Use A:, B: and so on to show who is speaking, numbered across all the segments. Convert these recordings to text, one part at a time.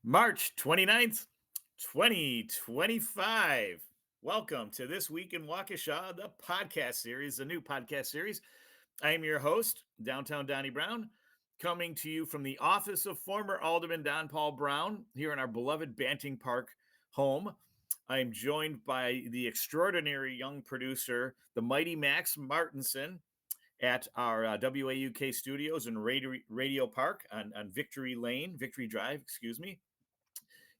A: March 29th, 2025. Welcome to This Week in Waukesha, the podcast series, the new podcast series. I am your host, Downtown Donnie Brown, coming to you from the office of former Alderman Don Paul Brown here in our beloved Banting Park home. I am joined by the extraordinary young producer, the mighty Max Martinson, at our WAUK studios in Radio Park on Victory Drive, excuse me.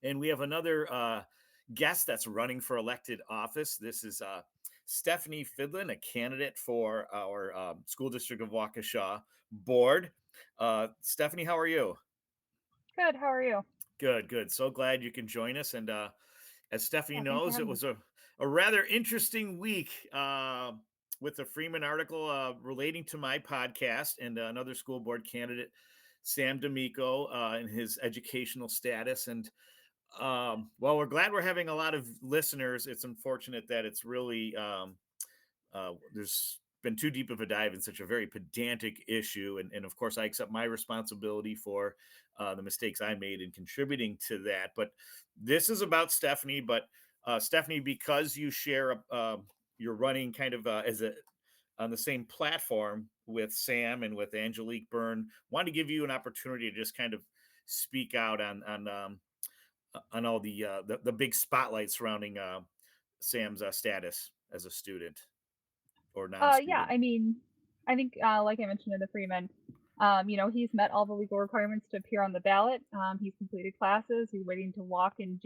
A: And we have another guest that's running for elected office. This is Stephanie Fidlin, a candidate for our School District of Waukesha board. Stephanie, how are you?
B: Good. How are you?
A: Good, good. So glad you can join us. And as Stephanie
B: Yeah, thanks for
A: knows, it
B: having me.
A: was a rather interesting week with the Freeman article relating to my podcast and another school board candidate, Sam D'Amico, and his educational status. And well, we're glad we're having a lot of listeners. It's unfortunate that it's really there's been too deep of a dive in such a very pedantic issue, and of course, I accept my responsibility for the mistakes I made in contributing to that. But this is about Stephanie. But Stephanie, because you share, you're running kind of as a on the same platform with Sam and with Angelique Byrne, wanted to give you an opportunity to just kind of speak out on all the big spotlight surrounding Sam's status as a student or
B: Yeah,
A: non-student.
B: I think, like I mentioned in the Freeman, he's met all the legal requirements to appear on the ballot. He's completed classes. He's waiting to walk in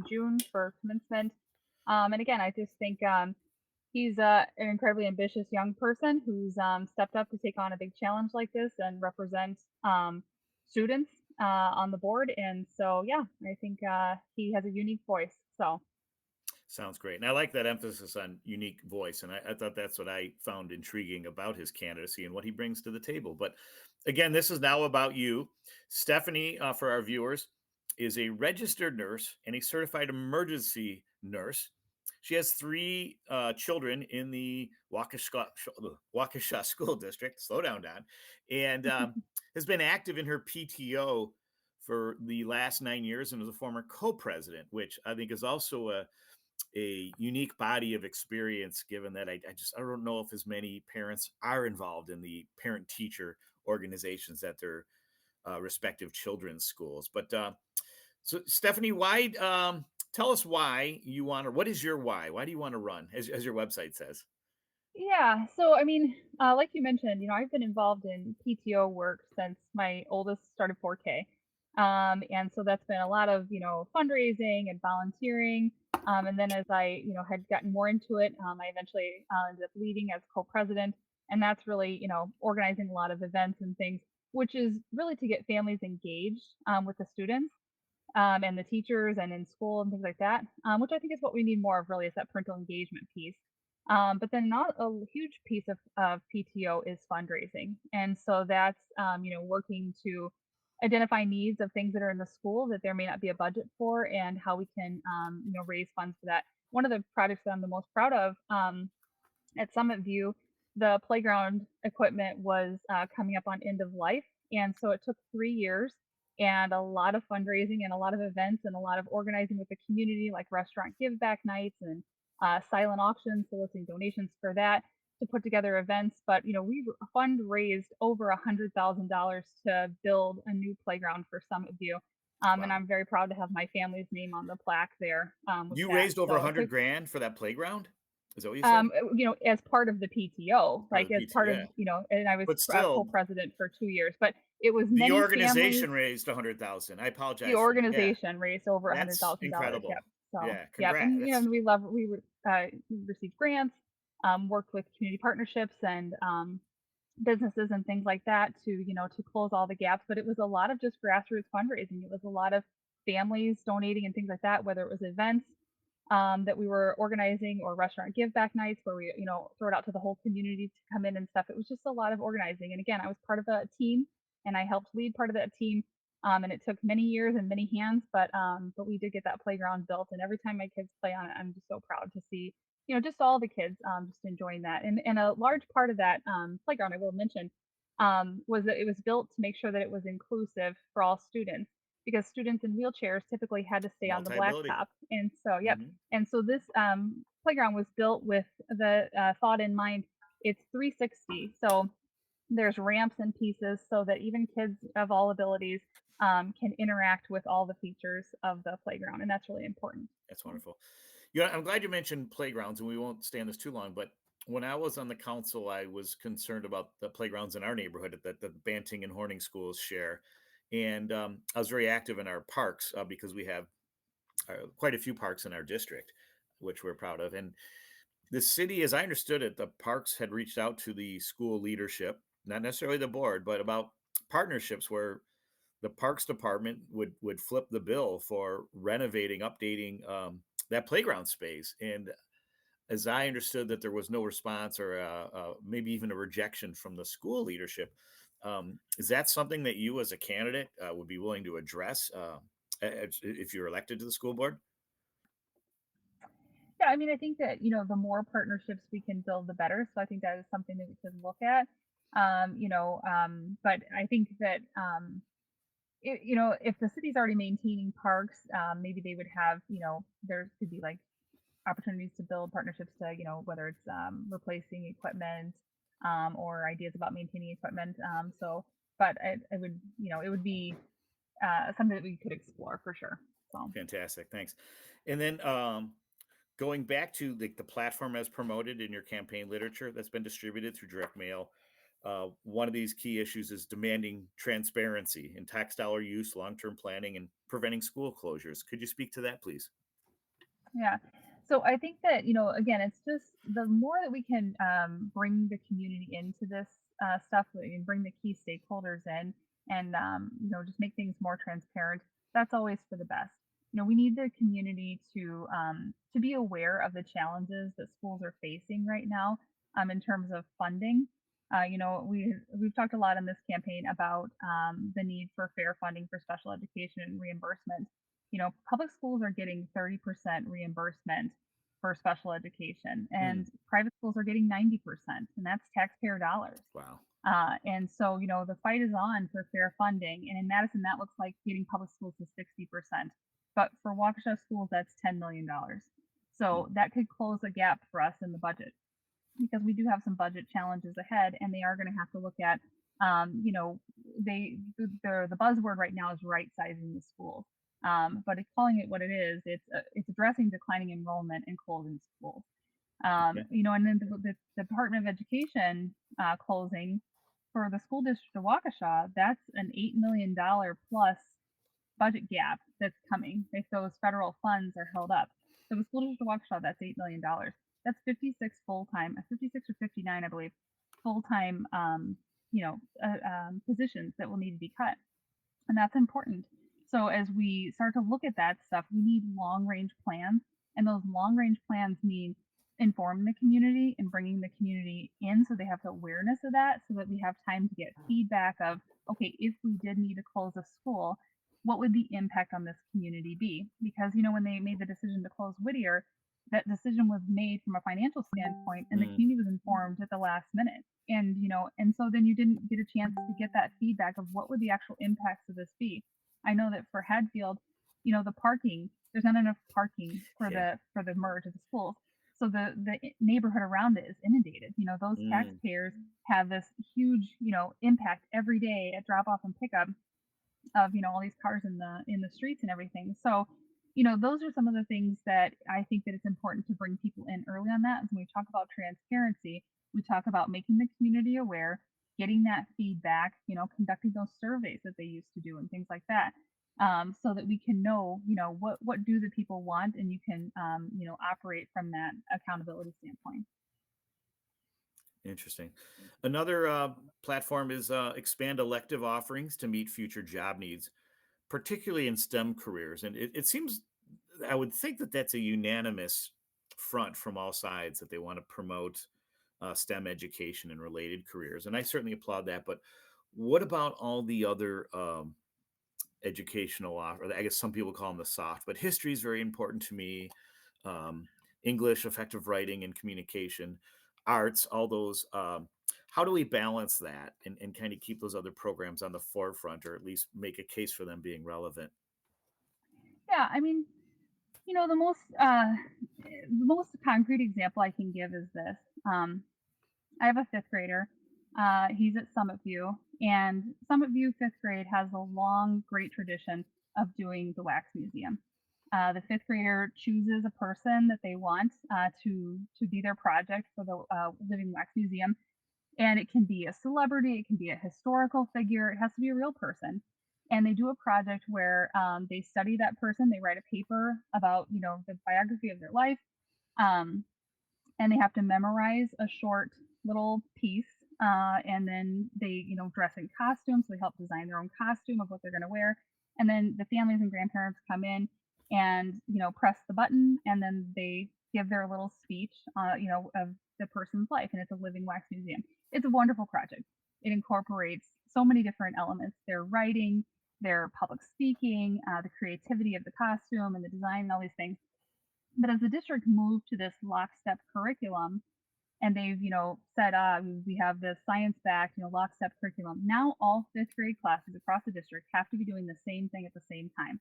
B: June for commencement. And again, I just think he's an incredibly ambitious young person who's stepped up to take on a big challenge like this and represent students on the board. And so, yeah, I think he has a unique voice. So,
A: Sounds great. And I like that emphasis on unique voice. And I thought that's what I found intriguing about his candidacy and what he brings to the table. But again, this is now about you. Stephanie, for our viewers, is a registered nurse and a certified emergency nurse. She has three children in the Waukesha School District. Slow down, Don. And has been active in her PTO for the last 9 years and is a former co-president, which I think is also a unique body of experience, given that I don't know if as many parents are involved in the parent teacher organizations at their respective children's schools. But so Stephanie, why tell us why you want to, what is your why do you want to run, as your website says?
B: yeah. So, like you mentioned, I've been involved in PTO work since my oldest started 4K. And so that's been a lot of, fundraising and volunteering. And then as I, had gotten more into it, I eventually ended up leading as co-president. And that's really, organizing a lot of events and things, which is really to get families engaged with the students and the teachers and in school and things like that, which I think is what we need more of really is that parental engagement piece. But then not a huge piece of PTO is fundraising. And so that's, working to identify needs of things that are in the school that there may not be a budget for and how we can, raise funds for that. One of the projects that I'm the most proud of at Summit View, the playground equipment was coming up on end of life. And so it took 3 years and a lot of fundraising and a lot of events and a lot of organizing with the community, like restaurant give back nights and silent auctions, soliciting donations for that to put together events. But, we fundraised over $100,000 to build a new playground for Summit View. And
A: Wow.
B: I'm very proud to have my family's name on the plaque there with
A: You
B: that.
A: raised over
B: So
A: a
B: it
A: hundred
B: took
A: grand for that playground, is that what you said?
B: as part of the PTO,
A: Or
B: like
A: the
B: as
A: PT,
B: part of,
A: yeah.
B: and I was
A: But still,
B: co-president for 2 years, but it was
A: the
B: many families.
A: organization raised 100,000. I
B: The
A: apologize for, yeah.
B: organization raised over a hundred
A: That's
B: thousand dollars. Yep.
A: incredible.
B: So,
A: Yeah,
B: yep.
A: congrats.
B: And,
A: That's
B: we received grants, worked with community partnerships and, businesses and things like that to, to close all the gaps. But it was a lot of just grassroots fundraising. It was a lot of families donating and things like that, whether it was events that we were organizing or restaurant give back nights where we, throw it out to the whole community to come in and stuff. It was just a lot of organizing. And again, I was part of a team and I helped lead part of that team. And it took many years and many hands, but we did get that playground built. And every time my kids play on it, I'm just so proud to see, just all the kids just enjoying that. And a large part of that playground, I will mention, was that it was built to make sure that it was inclusive for all students. because students in wheelchairs typically had to stay on the
A: Multi-ability.
B: blacktop. And so, yep.
A: Hmm.
B: And so this playground was built with the thought in mind. It's 360. So there's ramps and pieces so that even kids of all abilities can interact with all the features of the playground. And that's really important.
A: That's wonderful. Yeah, I'm glad you mentioned playgrounds, and we won't stay on this too long. But when I was on the council, I was concerned about the playgrounds in our neighborhood that the Banting and Horning schools share, and I was very active in our parks because we have quite a few parks in our district, which we're proud of. And the city, as I understood it, the parks had reached out to the school leadership, not necessarily the board, but about partnerships where the parks department would flip the bill for renovating, updating that playground space. And as I understood that there was no response or maybe even a rejection from the school leadership. Is that something that you, as a candidate, would be willing to address if you're elected to the school board?
B: Yeah, I mean, I think that, the more partnerships we can build, the better. So I think that is something that we could look at. But I think that, if the city's already maintaining parks, maybe they would have, there could be like opportunities to build partnerships to, whether it's replacing equipment or ideas about maintaining equipment. But I would, it would be something that we could explore for sure. So.
A: Fantastic, thanks. And then going back to the platform as promoted in your campaign literature that's been distributed through direct mail, one of these key issues is demanding transparency in tax dollar use, long-term planning, and preventing school closures. Could you speak to that, please?
B: Yeah. So I think that, again, it's just the more that we can bring the community into this stuff and bring the key stakeholders in and, just make things more transparent, that's always for the best. We need the community to be aware of the challenges that schools are facing right now in terms of funding. We've talked a lot in this campaign about the need for fair funding for special education and reimbursement. Public schools are getting 30% reimbursement for special education,
A: Hmm.
B: and private schools are getting 90%, and that's taxpayer dollars.
A: Wow.
B: And so, the fight is on for fair funding. And in Madison, that looks like getting public schools to 60%. But for Waukesha schools, that's $10 million.
A: Hmm.
B: So that could close a gap for us in the budget because we do have some budget challenges ahead, and they are going to have to look at, the buzzword right now is right sizing the schools. But it's calling it what it is. It's addressing declining enrollment and closing schools.
A: Okay.
B: And then the Department of Education closing for the School District of Waukesha, that's an $8 million plus budget gap that's coming if those federal funds are held up. So the School District of Waukesha, that's $8 million. That's 56 full time, 56 or 59, I believe, full time, positions that will need to be cut, and that's important. So as we start to look at that stuff, we need long range plans, and those long range plans mean informing the community and bringing the community in so they have the awareness of that, so that we have time to get feedback of, okay, if we did need to close a school, what would the impact on this community be? Because when they made the decision to close Whittier, that decision was made from a financial standpoint, and the
A: Mm,
B: community was informed at the last minute. And so then you didn't get a chance to get that feedback of what would the actual impacts of this be. I know that for Hadfield, the parking, there's not enough parking for
A: yeah.
B: the merge of the schools. So the neighborhood around it is inundated. Those
A: Mm,
B: taxpayers have this huge, impact every day at drop off and pickup of all these cars in the streets and everything. So those are some of the things that I think that it's important to bring people in early on that. When we talk about transparency, we talk about making the community aware, getting that feedback, conducting those surveys that they used to do and things like that, so that we can know what do the people want, and you can operate from that accountability standpoint.
A: interesting. Another platform is expand elective offerings to meet future job needs, particularly in STEM careers. And it seems, I would think that that's a unanimous front from all sides that they want to promote STEM education and related careers. And I certainly applaud that. But what about all the other educational offer? I guess some people call them the soft, but history is very important to me. Um, English, effective writing and communication, arts, all those. how do we balance that and kind of keep those other programs on the forefront, or at least make a case for them being relevant?
B: Yeah, I mean, the most concrete example I can give is this. I have a fifth grader. He's at Summit View, and Summit View fifth grade has a long, great tradition of doing the wax museum. The fifth grader chooses a person that they want to be their project for the living wax museum, and it can be a celebrity, it can be a historical figure, it has to be a real person. And they do a project where they study that person, they write a paper about the biography of their life, um, and they have to memorize a short little piece. And then they, dress in costumes. So they help design their own costume of what they're going to wear. And then the families and grandparents come in and, press the button, and then they give their little speech, of the person's life. And it's a living wax museum. It's a wonderful project. It incorporates so many different elements: their writing, their public speaking, the creativity of the costume and the design, and all these things. But as the district moved to this lockstep curriculum, and they've, said, we have this science-backed, lockstep curriculum. Now all fifth grade classes across the district have to be doing the same thing at the same time.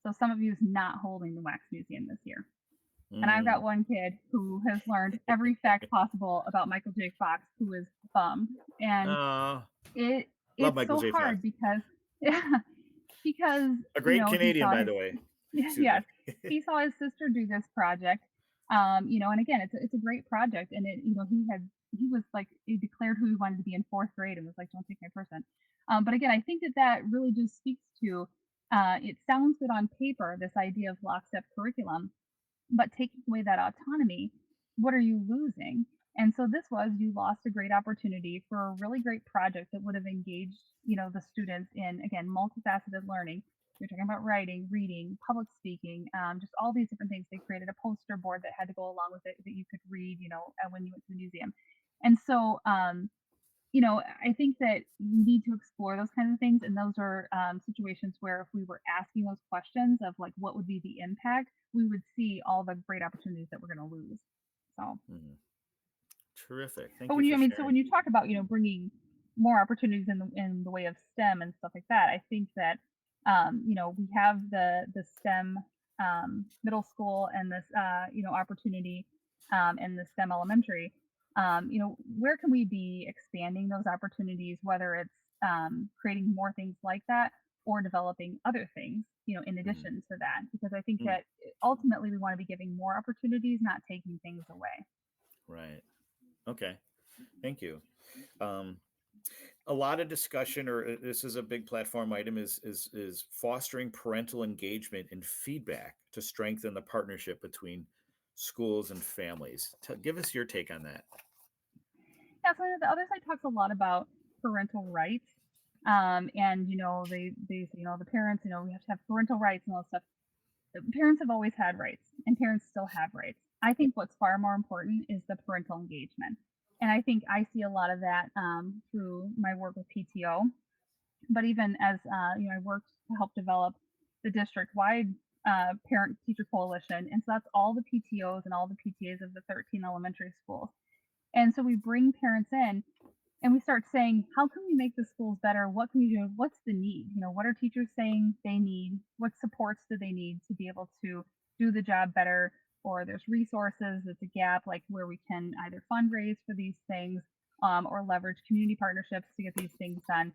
B: So some of you is not holding the wax museum this year. And I've got
A: Mm.
B: one kid who has learned every fact possible about Michael J. Fox, who is bummed. And
A: Uh,
B: it
A: love
B: it's
A: Michael
B: so
A: J. Fox.
B: hard because yeah, because
A: A great
B: he
A: Canadian,
B: saw
A: by
B: his
A: the way. Excuse
B: yes,
A: me.
B: he saw his sister do this project. And again, it's a great project, and he was like, he declared who he wanted to be in fourth grade, and was like, don't take my person. But again, I think that really just speaks to, it sounds good on paper, this idea of lockstep curriculum, but taking away that autonomy, what are you losing? And so this was, you lost a great opportunity for a really great project that would have engaged, the students in, again, multifaceted learning. You're talking about writing, reading, public speaking, just all these different things. They created a poster board that had to go along with it that you could read, when you went to the museum. And so, I think that you need to explore those kinds of things. And those are situations where if we were asking those questions of like, what would be the impact, we would see all the great opportunities that we're going to lose. So,
A: Mhm. Terrific. Thank
B: but
A: you for
B: so
A: sharing.
B: when you talk about, bringing more opportunities in the way of STEM and stuff like that, I think that, we have the STEM middle school and this, opportunity, and the STEM elementary. Where can we be expanding those opportunities, whether it's creating more things like that or developing other things, in
A: Mhm.
B: addition to that? Because I think
A: Mm.
B: that ultimately we want to be giving more opportunities, not taking things away.
A: Right. Okay. Thank you. Um, a lot of discussion, or this is a big platform item, is fostering parental engagement and feedback to strengthen the partnership between schools and families. Give us your take on that.
B: Yeah, so the other side talks a lot about parental rights. And they say, the parents, we have to have parental rights and all that stuff. Parents have always had rights, and parents still have rights. I think what's far more important is the parental engagement. And I think I see a lot of that through my work with PTO. But even as I worked to help develop the district-wide parent teacher coalition, and so that's all the PTOs and all the PTAs of the 13 elementary schools. And so we bring parents in, and we start saying, how can we make the schools better? What can we do? What's the need? What are teachers saying they need? What supports do they need to be able to do the job better? Or there's resources, it's a gap, like where we can either fundraise for these things, or leverage community partnerships to get these things done.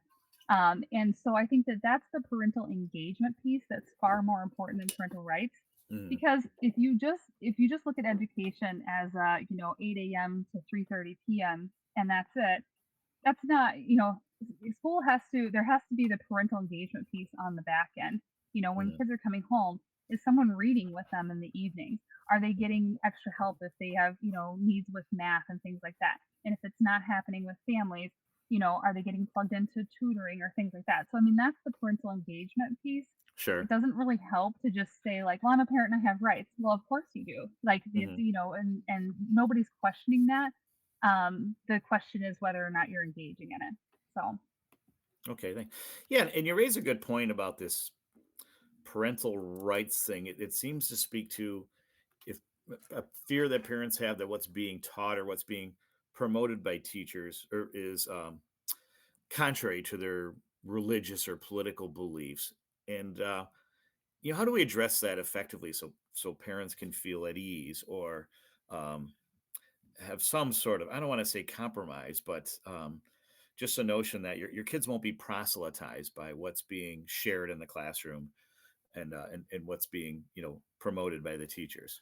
B: And so I think that that's the parental engagement piece that's far more important than parental rights.
A: Mhm.
B: Because if you just look at education as 8 a.m. to 3:30 p.m. and that's it, that's not, school has to, there has to be the parental engagement piece on the back end. When
A: Mhm.
B: kids are coming home, is someone reading with them in the evenings? Are they getting extra help if they have, needs with math and things like that? And if it's not happening with families, are they getting plugged into tutoring or things like that? So, I mean, that's the parental engagement piece. It
A: Sure.
B: doesn't really help to just say like, well, I'm a parent and I have rights. Well, of course you do. Like,
A: Mhm.
B: and nobody's questioning that. The question is whether or not you're engaging in it. So,
A: Okay. Yeah, and you raise a good point about this parental rights thing. It seems to speak to if a fear that parents have that what's being taught or what's being promoted by teachers or is contrary to their religious or political beliefs. And how do we address that effectively so parents can feel at ease or um, have some sort of, I don't want to say compromise, but just a notion that your kids won't be proselytized by what's being shared in the classroom and what's being promoted by the teachers.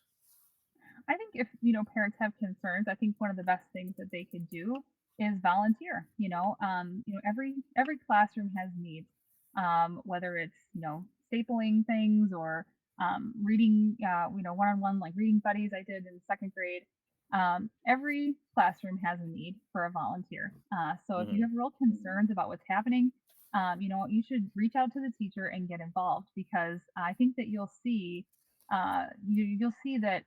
B: I think if, parents have concerns, I think one of the best things that they could do is volunteer. Every classroom has needs, whether it's, stapling things or reading, one-on-one like reading buddies I did in second grade. Every classroom has a need for a volunteer. So if you
A: Hmm.
B: have real concerns about what's happening, you should reach out to the teacher and get involved because I think that you'll see that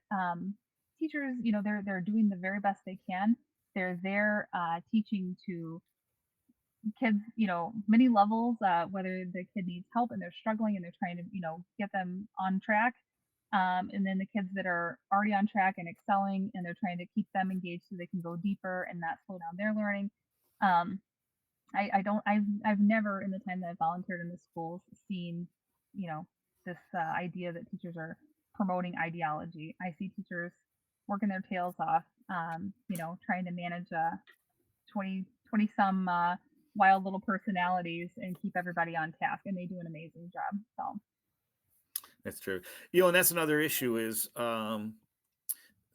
B: teachers, they're doing the very best they can. They're there teaching to kids, many levels, whether the kid needs help and they're struggling and they're trying to, get them on track. And then the kids that are already on track and excelling and they're trying to keep them engaged so they can go deeper and not slow down their learning. Um, I don't, I've never in the time that I've volunteered in the schools seen, you know, this idea that teachers are promoting ideology. I see teachers working their tails off, trying to manage 20 some wild little personalities and keep everybody on task, and they do an amazing job. So
A: That's true. And that's another issue is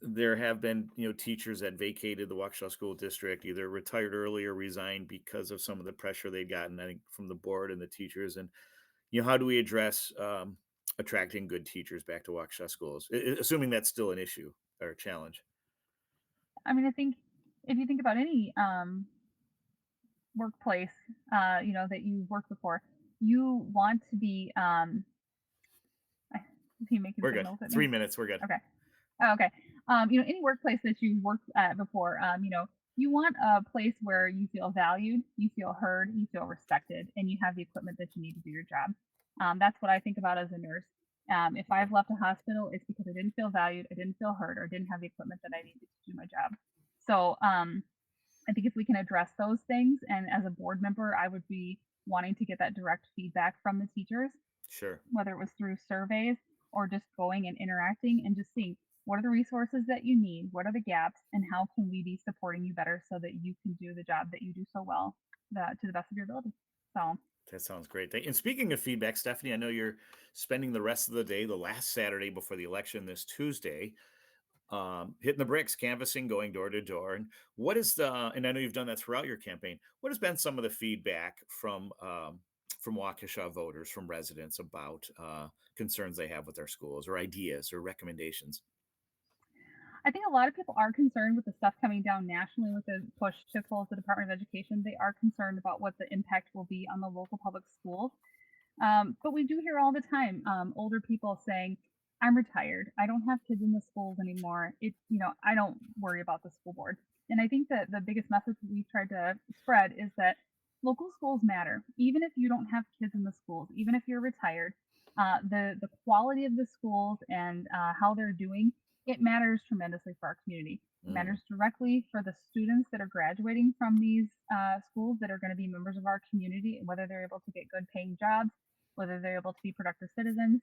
A: there have been teachers that vacated the Waukesha School District, either retired early or resigned because of some of the pressure they'd gotten, I think, from the board and the teachers. And how do we address attracting good teachers back to Waukesha schools, assuming that's still an issue or a challenge?
B: I mean, I think if you think about any workplace, that you've worked before, you want to be. Is he making
A: We're good.
B: signals at me?
A: 3 minutes. We're good.
B: Okay. Oh, okay. Any workplace that you've worked at before, you want a place where you feel valued, you feel heard, you feel respected, and you have the equipment that you need to do your job. That's what I think about as a nurse. If
A: Okay.
B: I've left a hospital, it's because I didn't feel valued, I didn't feel heard, or didn't have the equipment that I needed to do my job. So I think if we can address those things, and as a board member, I would be wanting to get that direct feedback from the teachers,
A: Sure.
B: whether it was through surveys or just going and interacting and just seeing what are the resources that you need, what are the gaps, and how can we be supporting you better so that you can do the job that you do so well to the best of your ability. So,
A: That sounds great. And speaking of feedback, Stephanie, I know you're spending the rest of the day, the last Saturday before the election this Tuesday, hitting the bricks, canvassing, going door to door. And and I know you've done that throughout your campaign. What has been some of the feedback from Waukesha voters, from residents about concerns they have with their schools or ideas or recommendations?
B: I think a lot of people are concerned with the stuff coming down nationally with the push to close the Department of Education. They are concerned about what the impact will be on the local public schools. But we do hear all the time older people saying, I'm retired. I don't have kids in the schools anymore. I don't worry about the school board. And I think that the biggest message we've tried to spread is that local schools matter. Even if you don't have kids in the schools, even if you're retired, the quality of the schools and how they're doing, it matters tremendously for our community. It
A: Mm,
B: matters directly for the students that are graduating from these schools that are going to be members of our community, whether they're able to get good paying jobs, whether they're able to be productive citizens,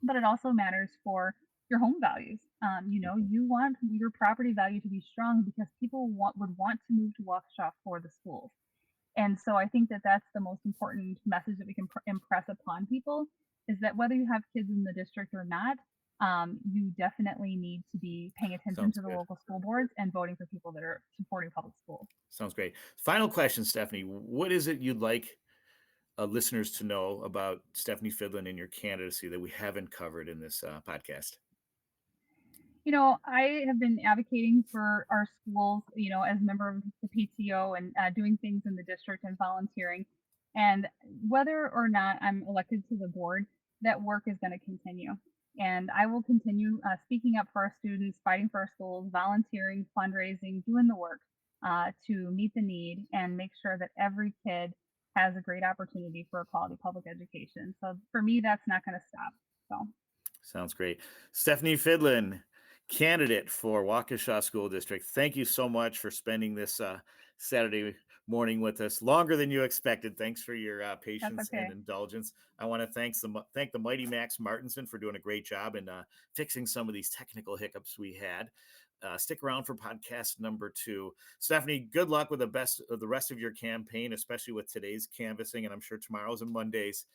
B: but it also matters for your home values. You want your property value to be strong because people would want to move to Waukesha for the schools. And so I think that that's the most important message that we can impress upon people is that whether you have kids in the district or not, you definitely need to be paying attention
A: sounds
B: to the
A: good.
B: local school boards and voting for people that are supporting public schools.
A: Sounds great. Final question, Stephanie. What is it you'd like listeners to know about Stephanie Fidlin and your candidacy that we haven't covered in this podcast?
B: I have been advocating for our schools, as a member of the PTO and doing things in the district and volunteering. And whether or not I'm elected to the board, that work is going to continue. And I will continue speaking up for our students, fighting for our schools, volunteering, fundraising, doing the work to meet the need and make sure that every kid has a great opportunity for a quality public education. So for me, that's not going to stop. So.
A: Sounds great. Stephanie Fidlin, candidate for Waukesha School District. Thank you so much for spending this Saturday morning with us, longer than you expected. Thanks for your
B: That's
A: patience and
B: okay.
A: indulgence. I want to thank the mighty Max Martinson for doing a great job in fixing some of these technical hiccups we had. Stick around for podcast number 2. Stephanie, good luck with the rest of your campaign, especially with today's canvassing, and I'm sure tomorrow's and Monday's.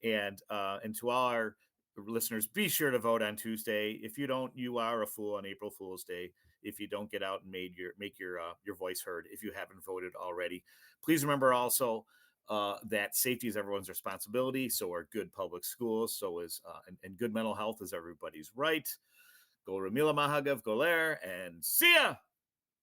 A: And to all our listeners, be sure to vote on Tuesday. If you don't, you are a fool on April Fool's Day. If you don't get out and make your voice heard, if you haven't voted already, please remember also that safety is everyone's responsibility. So are good public schools. So is and good mental health is everybody's right. Go Ramila Mahagav Goler and see ya.